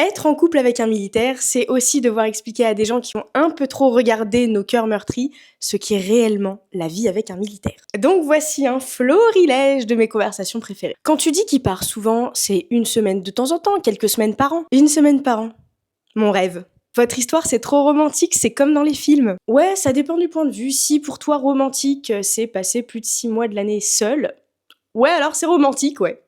Être en couple avec un militaire, c'est aussi devoir expliquer à des gens qui ont un peu trop regardé nos cœurs meurtris ce qu'est réellement la vie avec un militaire. Donc voici un florilège de mes conversations préférées. Quand tu dis qu'il part souvent, c'est une semaine de temps en temps, quelques semaines par an. Une semaine par an. Mon rêve. Votre histoire, c'est trop romantique, c'est comme dans les films. Ouais, ça dépend du point de vue. Si pour toi, romantique, c'est passer plus de 6 mois de l'année seul, ouais, alors c'est romantique, ouais.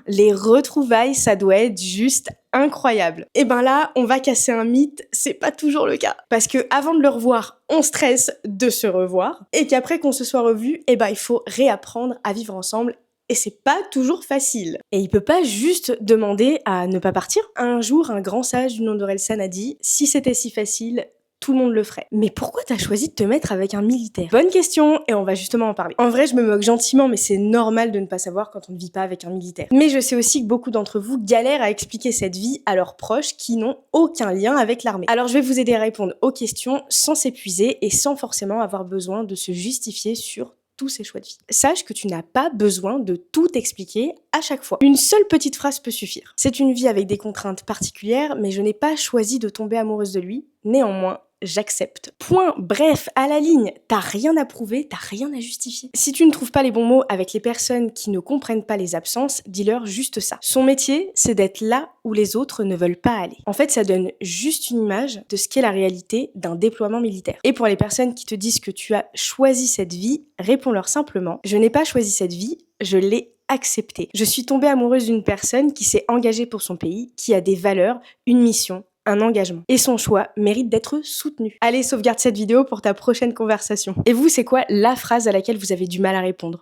Les retrouvailles, ça doit être juste incroyable. Et ben là, on va casser un mythe, c'est pas toujours le cas. Parce que avant de le revoir, on stresse de se revoir, et qu'après qu'on se soit revu, eh ben il faut réapprendre à vivre ensemble. Et c'est pas toujours facile. Et il peut pas juste demander à ne pas partir. Un jour, un grand sage du nom d'Orelsan a dit « Si c'était si facile, tout le monde le ferait. » Mais pourquoi t'as choisi de te mettre avec un militaire? Bonne question, et on va justement en parler. En vrai, je me moque gentiment, mais c'est normal de ne pas savoir quand on ne vit pas avec un militaire. Mais je sais aussi que beaucoup d'entre vous galèrent à expliquer cette vie à leurs proches qui n'ont aucun lien avec l'armée. Alors je vais vous aider à répondre aux questions sans s'épuiser et sans forcément avoir besoin de se justifier sur tous ces choix de vie. Sache que tu n'as pas besoin de tout expliquer à chaque fois. Une seule petite phrase peut suffire. C'est une vie avec des contraintes particulières, mais je n'ai pas choisi de tomber amoureuse de lui. Néanmoins, j'accepte. Point. Bref, à la ligne, t'as rien à prouver, t'as rien à justifier. Si tu ne trouves pas les bons mots avec les personnes qui ne comprennent pas les absences, dis-leur juste ça. Son métier, c'est d'être là où les autres ne veulent pas aller. En fait, ça donne juste une image de ce qu'est la réalité d'un déploiement militaire. Et pour les personnes qui te disent que tu as choisi cette vie, réponds-leur simplement: je n'ai pas choisi cette vie, je l'ai acceptée. Je suis tombée amoureuse d'une personne qui s'est engagée pour son pays, qui a des valeurs, une mission, un engagement. Et son choix mérite d'être soutenu. Allez, sauvegarde cette vidéo pour ta prochaine conversation. Et vous, c'est quoi la phrase à laquelle vous avez du mal à répondre?